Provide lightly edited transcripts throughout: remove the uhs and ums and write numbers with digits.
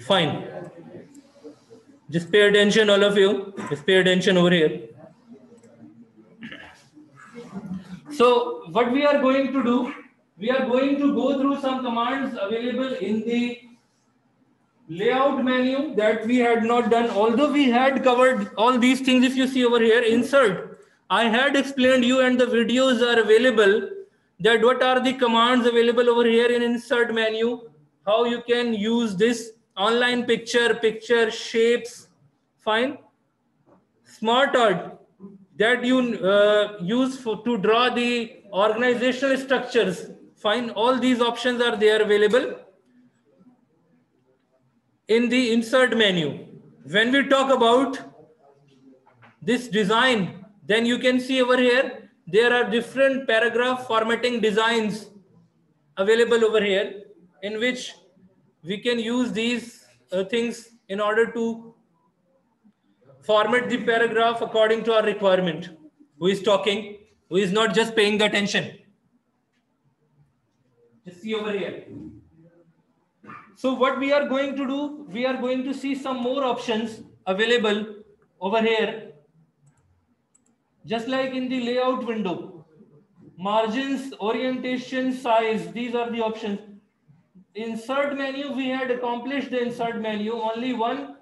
Fine. Just pay attention, all of you. Just pay attention over here. So what we are going to do, we are going to go through some commands available in the layout menu that we had not done. Although we had covered all these things, if you see over here, insert. I had explained you and the videos are available that what are the commands available over here in insert menu, how you can use this online picture, shapes, fine. Smart art that you use to draw the organizational structures, fine. All these options are there available in the insert menu. When we talk about this design, then you can see over here, there are different paragraph formatting designs available over here in which we can use these things in order to format the paragraph according to our requirement. Who is talking? Who is not just paying the attention? Just see over here. So what we are going to do, we are going to see some more options available over here. Just like in the layout window, margins, orientation, size, these are the options. Insert menu, we had accomplished the insert menu. Only one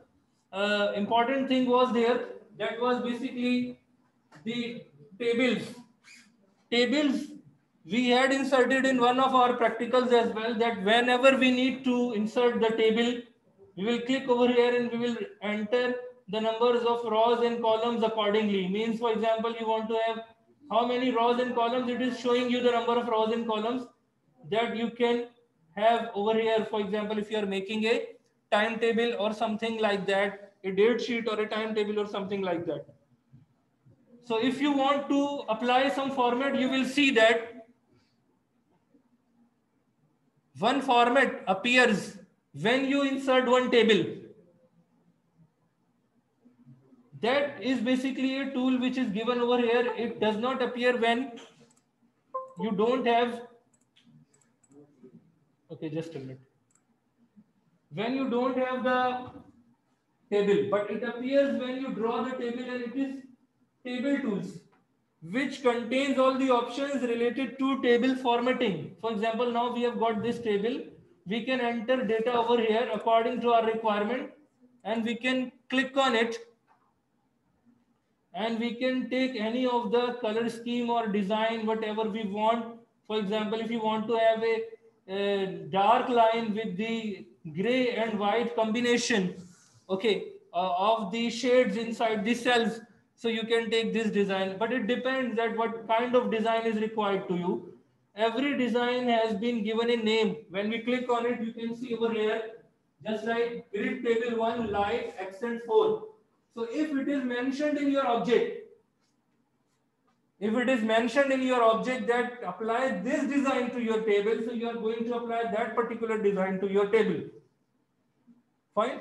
important thing was there. That was basically the tables. Tables we had inserted in one of our practicals as well, that whenever we need to insert the table, we will click over here and we will enter the numbers of rows and columns accordingly. Means, for example, you want to have how many rows and columns, it is showing you the number of rows and columns that you can have over here. For example, if you are making a timetable or something like that, a date sheet or a timetable or something like that. So if you want to apply some format, you will see that one format appears when you insert one table. That is basically a tool which is given over here. It does not appear when you don't have, okay, just a minute. When you don't have the table, but it appears when you draw the table, and it is table tools, which contains all the options related to table formatting. For example, now we have got this table. We can enter data over here according to our requirement, and we can click on it, and we can take any of the color scheme or design, whatever we want. For example, if you want to have a dark line with the gray and white combination, okay, of the shades inside the cells, so you can take this design, but it depends that what kind of design is required to you. Every design has been given a name. When we click on it, you can see over here, just like grid table 1 light accent 4. So if it is mentioned in your object, that apply this design to your table, so you are going to apply that particular design to your table. Fine.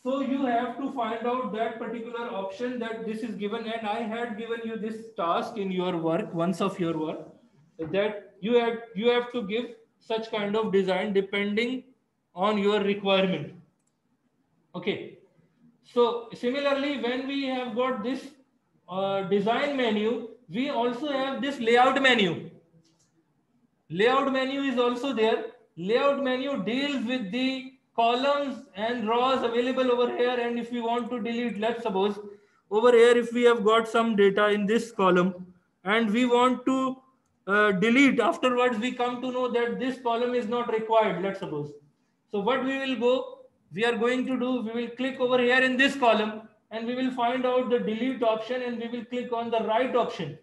So you have to find out that particular option that this is given, and I had given you this task in your work, once of your work, that you have to give such kind of design depending on your requirement. Okay. So similarly, when we have got this design menu, we also have this layout menu. Layout menu is also there. Layout menu deals with the columns and rows available over here. And if we want to delete, let's suppose over here, if we have got some data in this column and we want to delete, afterwards we come to know that this column is not required, let's suppose. So what we are going to do, we will click over here in this column and we will find out the delete option, and we will click on the right option.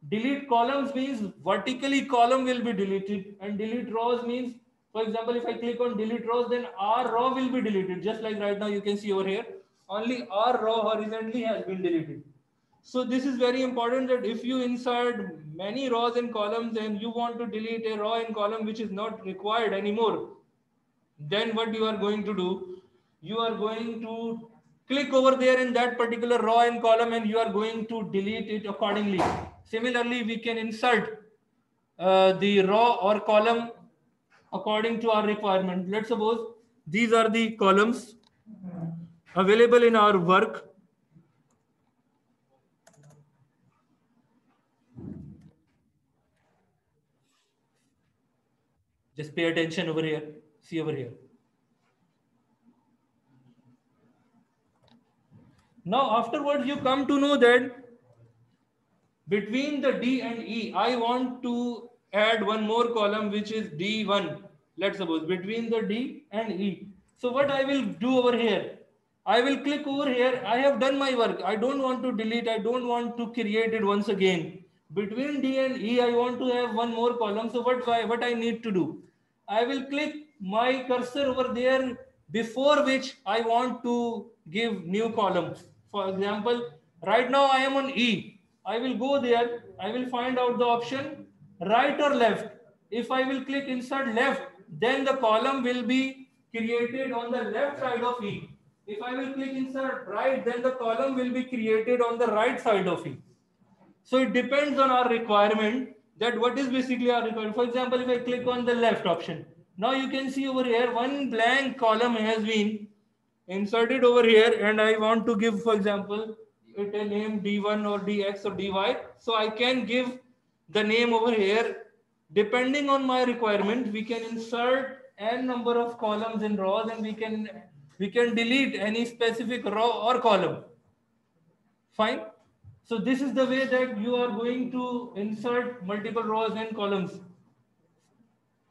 Delete columns means vertically column will be deleted, and delete rows means, for example, if I click on delete rows, then R row will be deleted. Just like right now you can see over here, only R row horizontally has been deleted. So this is very important, that if you insert many rows and columns and you want to delete a row and column which is not required anymore, then what you are going to do, you are going to click over there in that particular row and column, and you are going to delete it accordingly. Similarly, we can insert the row or column according to our requirement. Let's suppose these are the columns available in our work. Just pay attention over here. See over here. Now afterwards you come to know that between the D and E, I want to add one more column which is D1. Let's suppose between the D and E. So what I will do over here, I will click over here. I have done my work. I don't want to delete. I don't want to create it once again. Between D and E, I want to have one more column. So what I need to do? I will click my cursor over there before which I want to give new column. For example, right now I am on E. I will go there. I will find out the option right or left. If I will click insert left, then the column will be created on the left side of E. If I will click insert right, then the column will be created on the right side of E. So it depends on our requirement, that what is basically our requirement. For example, if I click on the left option, now you can see over here one blank column has been inserted over here, and I want to give, for example, it a name D1 or DX or DY. So I can give the name over here. Depending on my requirement, we can insert n number of columns in rows, and we can delete any specific row or column. Fine. So this is the way that you are going to insert multiple rows and columns.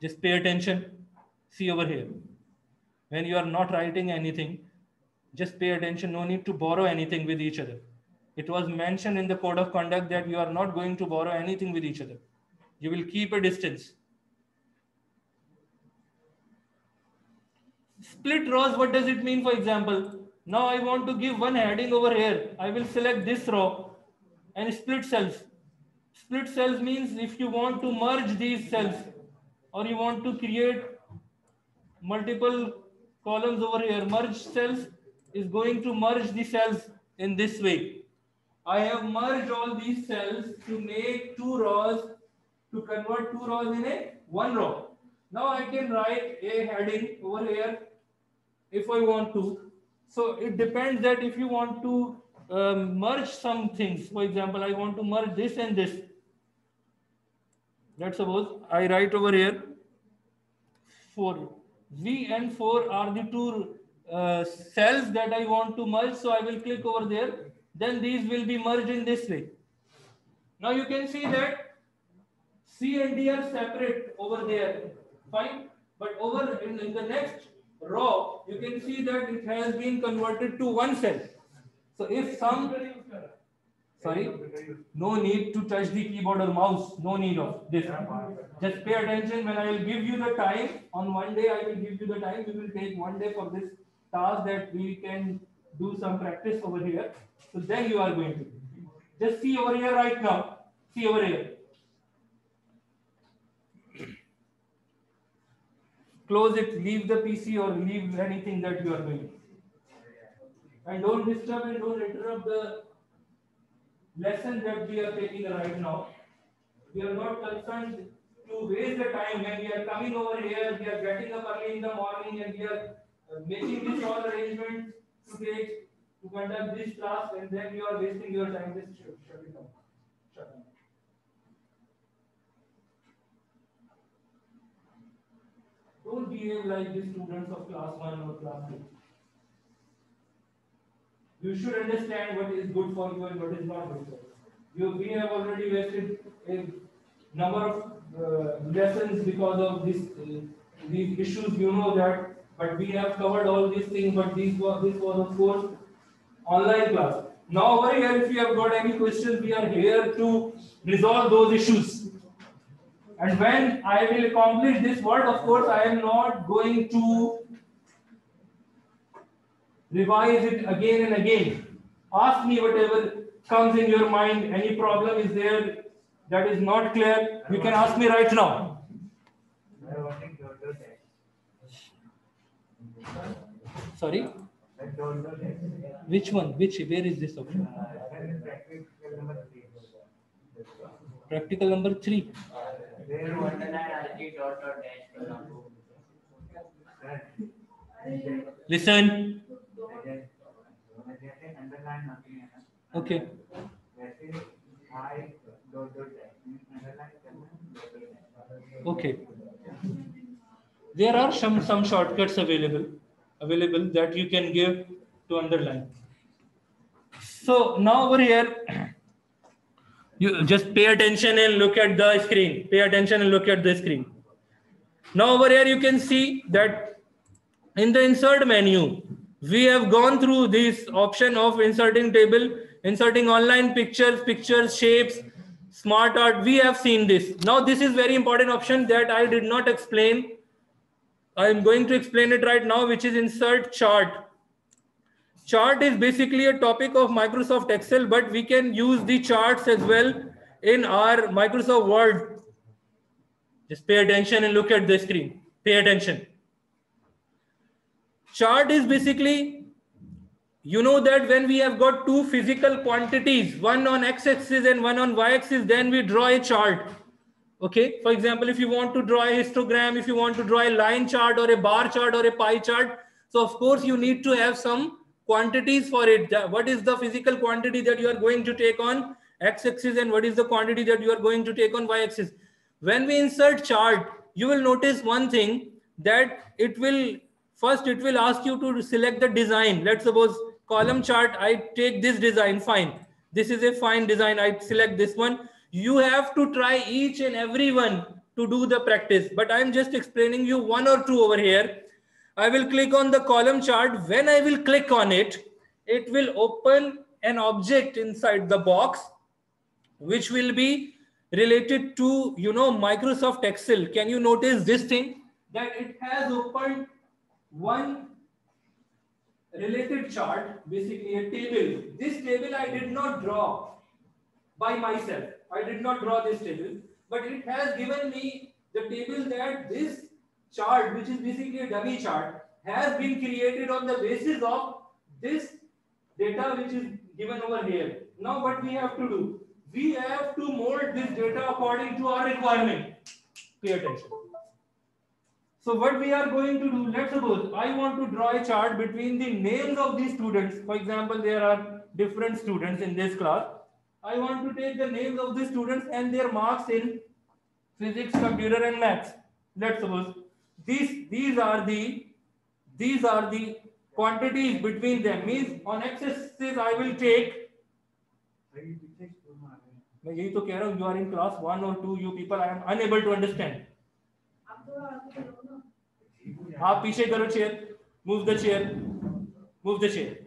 Just pay attention. See over here. When you are not writing anything, just pay attention. No need to borrow anything with each other. It was mentioned in the code of conduct that you are not going to borrow anything with each other. You will keep a distance. Split rows, what does it mean? For example, now I want to give one heading over here. I will select this row and split cells. Split cells means if you want to merge these cells, or you want to create multiple columns over here, merge cells is going to merge the cells in this way. I have merged all these cells to make two rows, to convert two rows in a one row. Now I can write a heading over here if I want to. So it depends that if you want to merge some things. For example, I want to merge this and this. Let's suppose I write over here 4. V and 4 are the two cells that I want to merge. So I will click over there. Then these will be merged in this way. Now you can see that C and D are separate over there. Fine. But over in the next row, you can see that it has been converted to one cell. So if some, sorry, no need to touch the keyboard or mouse, no need of this. Just pay attention. When I will give you the time, on one day I will give you the time. We will take one day for this task, that we can do some practice over here. So then you are going to just see over here right now. See over here. Close it, leave the PC or leave anything that you are doing. And don't disturb and don't interrupt the lesson that we are taking right now. We are not concerned to waste the time when we are coming over here, we are getting up early in the morning and we are making this all arrangement to conduct this class, and then you are wasting your time. Just shut it down. Shut down. Don't behave like the students of class 1 or class 2. You should understand what is good for you and what is not good for you. We have already wasted a number of lessons because of these issues, you know that. But we have covered all these things. But this was of course online class. Now over here, if you have got any questions, we are here to resolve those issues. And when I will accomplish this word, of course, I am not going to revise it again and again. Ask me whatever comes in your mind. Any problem is there that is not clear, you can ask me right now. Sorry? Which one? Where is this option? Practical number 3. Listen. Okay. Okay. There are some shortcuts available that you can give to underline. So now over here, you just pay attention and look at the screen. Pay attention and look at the screen. Now over here you can see that in the insert menu, we have gone through this option of inserting table, inserting online pictures, shapes, smart art. We have seen this. Now this is very important option that I did not explain. I am going to explain it right now, which is insert chart. Chart is basically a topic of Microsoft Excel, but we can use the charts as well in our Microsoft Word. Just pay attention and look at the screen. Pay attention. Chart is basically, you know that when we have got two physical quantities, one on x-axis and one on y-axis, then we draw a chart. Okay. For example, if you want to draw a histogram, if you want to draw a line chart or a bar chart or a pie chart, so of course you need to have some quantities for it. What is the physical quantity that you are going to take on x-axis and what is the quantity that you are going to take on y-axis? When we insert chart, you will notice one thing, that it will ask you to select the design. Let's suppose column chart, I take this design, fine. This is a fine design, I select this one. You have to try each and every one to do the practice, but I'm just explaining you one or two over here. I will click on the column chart. When I will click on it, it will open an object inside the box, which will be related to, Microsoft Excel. Can you notice this thing, that it has opened one related chart, basically a table. This table I did not draw by myself. I did not draw this table, but it has given me the table that this chart, which is basically a dummy chart, has been created on the basis of this data which is given over here. Now what we have to do? We have to mold this data according to our requirement. Pay attention. So what we are going to do, let's suppose I want to draw a chart between the names of these students. For example, there are different students in this class. I want to take the names of the students and their marks in physics, computer and maths. Let's suppose these are the quantities between them. Means on x-axis I will take, मैं यही तो कह रहा हूँ, you are in class 1 or 2, you people, I am unable to understand. आप पीछे करो chair, move the chair.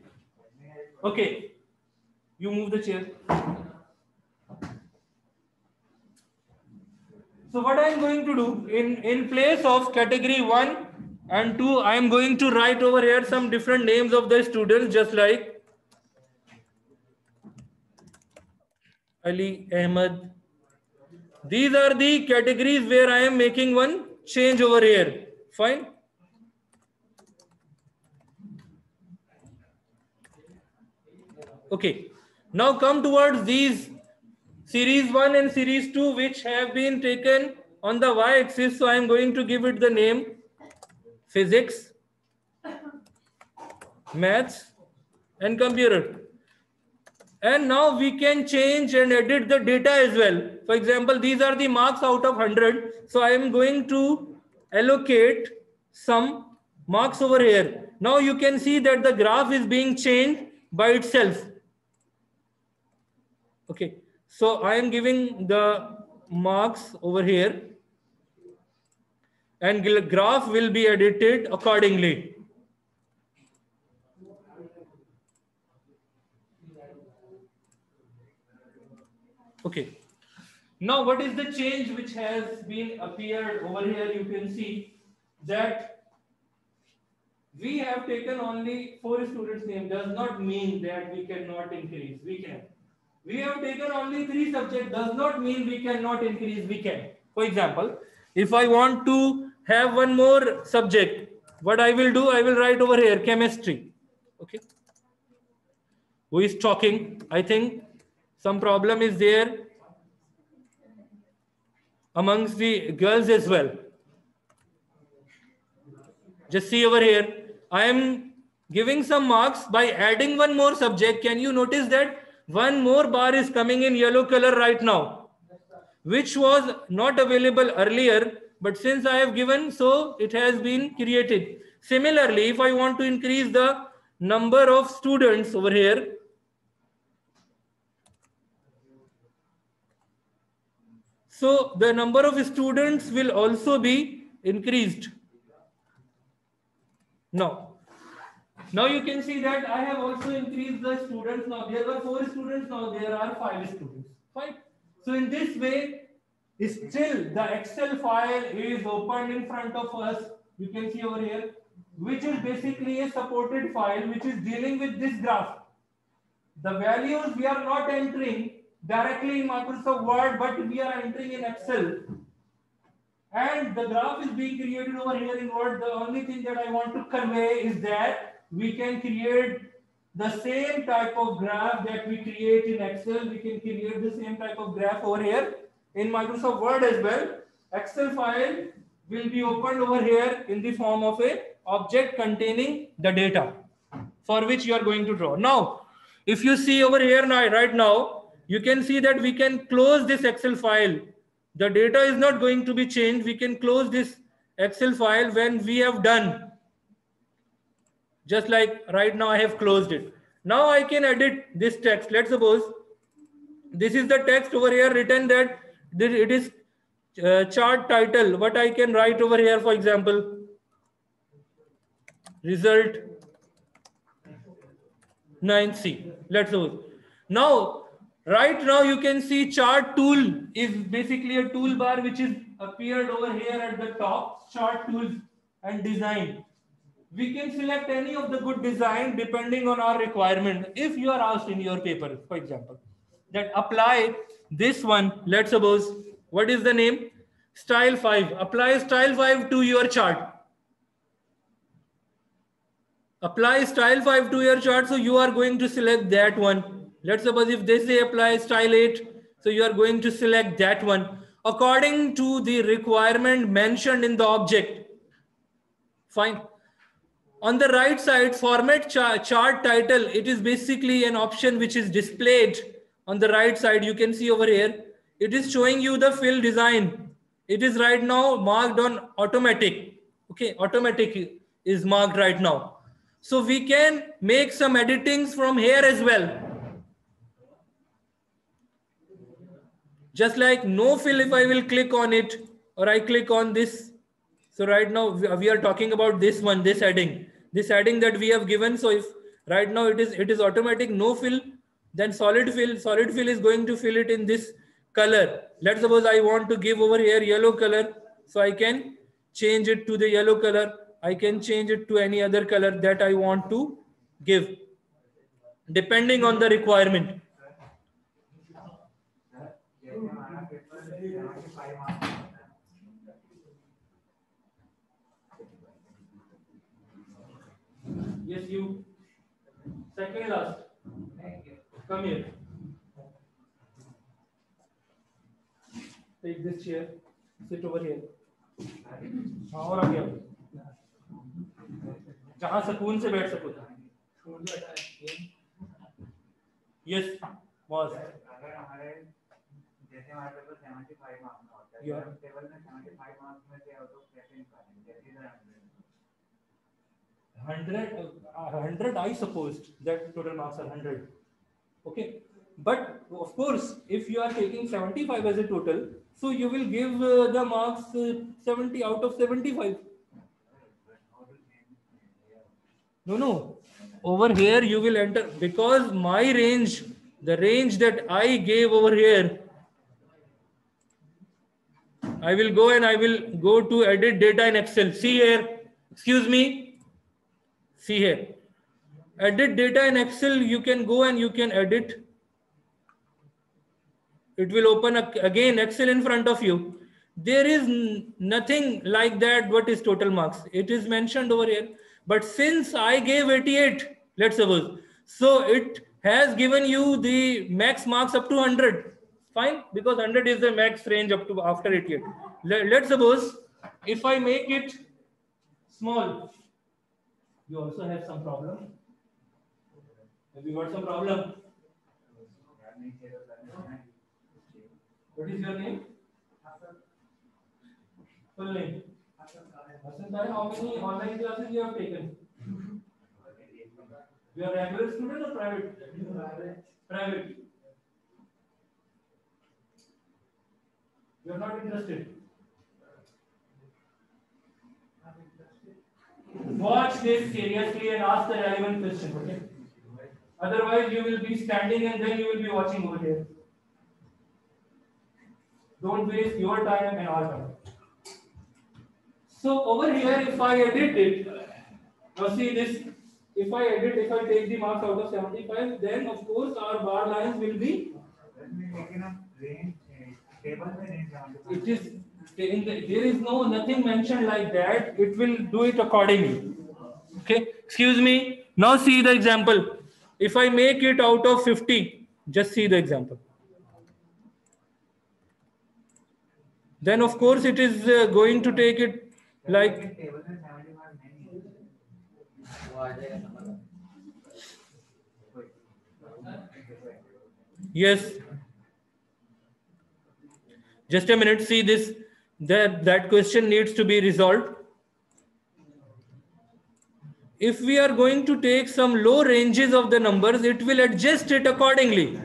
Okay, you move the chair. So what I am going to do, in place of category 1 and 2, I am going to write over here some different names of the students, just like Ali, Ahmad. These are the categories where I am making one change over here. Fine. Okay. Now come towards these series 1 and series 2, which have been taken on the y-axis. So I am going to give it the name physics, maths and computer. And now we can change and edit the data as well. For example, these are the marks out of 100. So I am going to allocate some marks over here. Now you can see that the graph is being changed by itself. Okay. So I am giving the marks over here and graph will be edited accordingly. Okay. Now what is the change which has been appeared over here? You can see that we have taken only 4 students' name. Does not mean that we cannot increase. We can. We have taken only 3 subjects. Does not mean we cannot increase. We can. For example, if I want to have one more subject, what I will do, I will write over here chemistry. Okay. Who is talking? I think some problem is there. amongst the girls as well. Just see over here. I am giving some marks by adding one more subject. Can you notice that one more bar is coming in yellow color right now, which was not available earlier, but since I have given, so it has been created. Similarly, if I want to increase the number of students over here, so the number of students will also be increased. Now you can see that I have also increased the students. Now there were 4 students, now there are 5 students. Fine. So in this way, still the Excel file is opened in front of us. You can see over here, which is basically a supported file which is dealing with this graph. The values we are not entering directly in Microsoft Word, but we are entering in Excel. And the graph is being created over here in Word. The only thing that I want to convey is that we can create the same type of graph that we create in Excel. We can create the same type of graph over here in Microsoft Word as well. Excel file will be opened over here in the form of a object containing the data for which you are going to draw. Now, if you see over here now, right now, you can see that we can close this Excel file. The data is not going to be changed. We can close this Excel file when we have done. Just like right now I have closed it. Now I can edit this text. Let's suppose this is the text over here written that it is chart title. What I can write over here, for example, result 9C. Let's suppose. Now, right now you can see chart tool is basically a toolbar which is appeared over here at the top. Chart tools and design. We can select any of the good design depending on our requirement. If you are asked in your paper, for example, that apply this one, let's suppose, what is the name? Style 5. Apply style 5 to your chart. Apply style 5 to your chart. So you are going to select that one. Let's suppose if they say apply style 8. So you are going to select that one according to the requirement mentioned in the object. Fine. On the right side, format chart title, it is basically an option which is displayed on the right side. You can see over here, it is showing you the fill design. It is right now marked on automatic. Okay, automatic is marked right now. So we can make some editings from here as well. Just like no fill, if I will click on it or I click on this. So right now we are talking about this one, this heading that we have given. So if right now it is automatic, no fill, then solid fill is going to fill it in this color. Let's suppose I want to give over here yellow color. So I can change it to the yellow color. I can change it to any other color that I want to give, depending on the requirement. Yes, you. Second last. Come here. Take this chair. Sit over here. और आगे आओ. जहाँ सुकून से बैठ सको. Yes, boss. अगर हमारे जैसे हमारे पेपर 75 मार्क्स का होता है, तो टेबल में 75 मार्क्स में से आउट ऑफ कैसे निकालेंगे? जैसे 100 I supposed that total marks are 100. Okay, but of course if you are taking 75 as a total, so you will give the marks 70 out of 75. No, over here you will enter, because my range, the range that I gave over here, I will go and I will go to edit data in Excel. See here, excuse me. See here, edit data in Excel. You can go and you can edit. It will open again Excel in front of you. There is nothing like that. What is total marks? It is mentioned over here. But since I gave 88, let's suppose, so it has given you the max marks up to 100. Fine, because 100 is the max range up to after 88. Let's suppose if I make it small, you also have some problem. Have you got some problem? What is your name? Full name? Hassan Bhai, how many online classes you have taken? You are regular student or private? Private. You are not interested. Watch this seriously and ask the relevant question. Okay. Otherwise, you will be standing and then you will be watching over here. Don't waste your time and our time. So over here, if I edit it, now see this. If I take the marks out of 75, then of course our bar lines will be. It is there is nothing mentioned like that. It will do it accordingly. Okay. Excuse me. Now see the example. If I make it out of 50, just see the example. Then of course it is going to take it like. Yes. Just a minute. See this. That question needs to be resolved. If we are going to take some low ranges of the numbers, it will adjust it accordingly.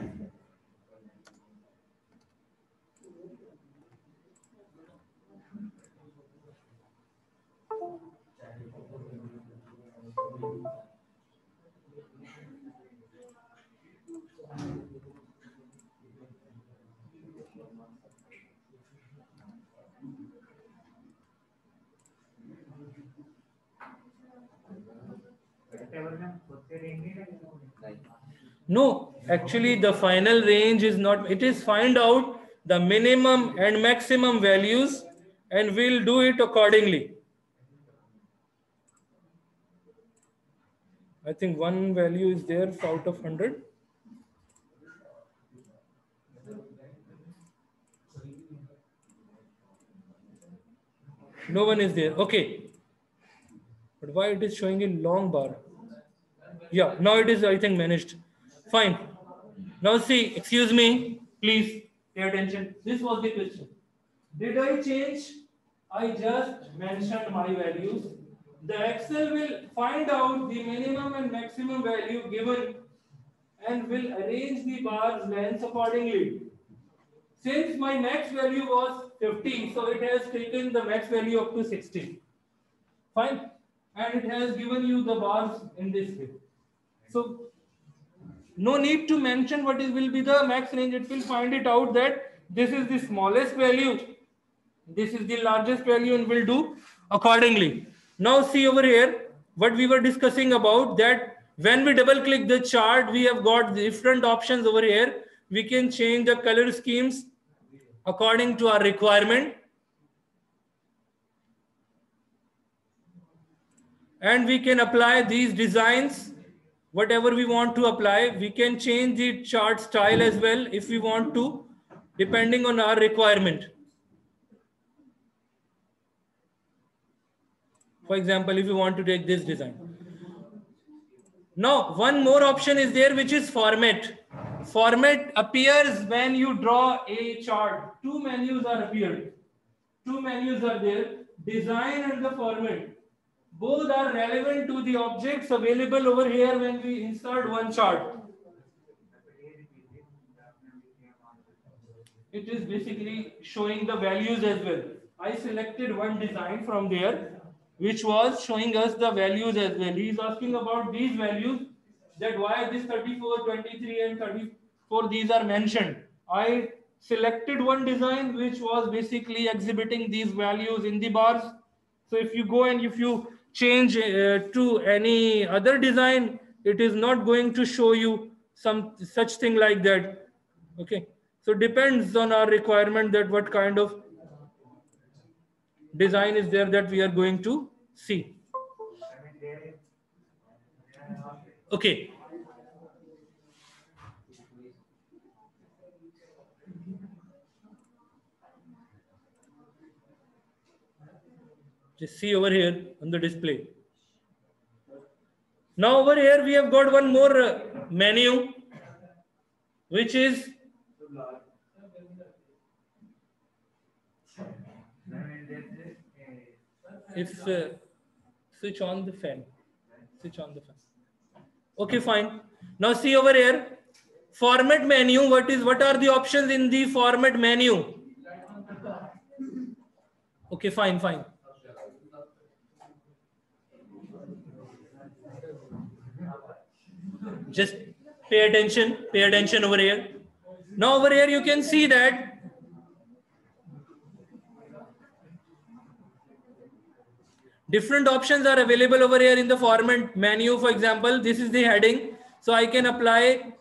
No, actually the final range is not, it is find out the minimum and maximum values and we'll do it accordingly. I think one value is there out of 100. No one is there. Okay. But why it is showing a long bar? Yeah, now it is, I think, managed. Fine. Now see, excuse me, please pay attention. This was the question. Did I change? I just mentioned my values. The Excel will find out the minimum and maximum value given and will arrange the bars lengths accordingly. Since my max value was 50, so it has taken the max value up to 60. Fine. And it has given you the bars in this way. So no need to mention what will be the max range. It will find it out that this is the smallest value, this is the largest value, and will do accordingly. Now see over here what we were discussing about, that when we double click the chart, we have got different options over here. We can change the color schemes according to our requirement. And we can apply these designs, whatever we want to apply. We can change the chart style as well if we want to, depending on our requirement. For example, if you want to take this design. Now, one more option is there, which is format. Format appears when you draw a chart. Two menus are appeared. Two menus are there, design and the format. Both are relevant to the objects available over here when we insert one chart. It is basically showing the values as well. I selected one design from there, which was showing us the values as well. He is asking about these values, that why this 34, 23 and 34, these are mentioned. I selected one design which was basically exhibiting these values in the bars. So if you go and if you change to any other design, it is not going to show you some such thing like that. Okay. So depends on our requirement that what kind of design is there that we are going to see. Okay. Just see over here on the display. Now over here we have got one more menu, which is if switch on the fan. Switch on the fan. Okay, fine. Now see over here, format menu. What are the options in the format menu? Okay, fine. Just pay attention over here. Now over here you can see that different options are available over here in the format menu. For example, this is the heading. So I can apply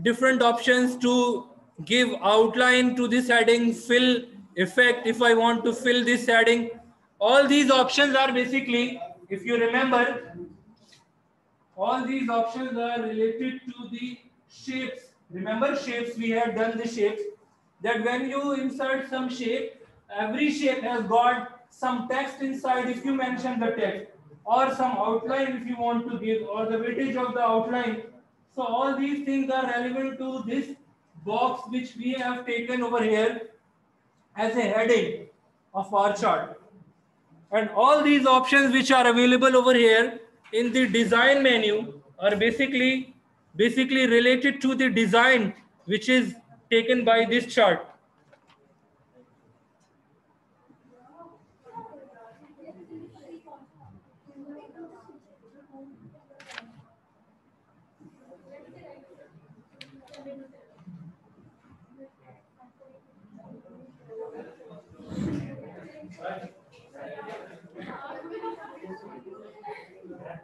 different options to give outline to this heading, fill effect if I want to fill this heading. All these options are basically, if you remember, all these options are related to the shapes. Remember shapes, we had done the shapes, that when you insert some shape, every shape has got some text inside if you mention the text, or some outline if you want to give, or the weightage of the outline. So all these things are relevant to this box which we have taken over here as a heading of our chart. And all these options which are available over here in the design menu are basically related to the design which is taken by this chart.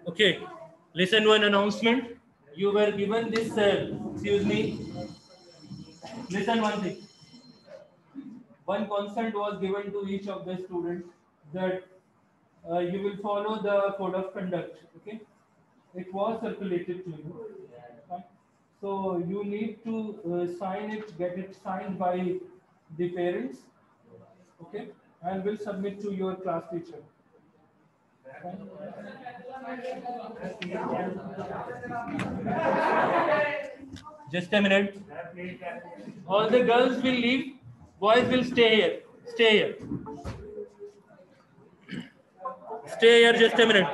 Okay, listen to an announcement. You were given this, excuse me, listen one thing. One consent was given to each of the students that you will follow the code of conduct. Okay, it was circulated to you. Right? So you need to sign it, get it signed by the parents. Okay, and will submit to your class teacher. Just a minute. All the girls will leave. Boys will stay here. Stay here. Stay here just a minute.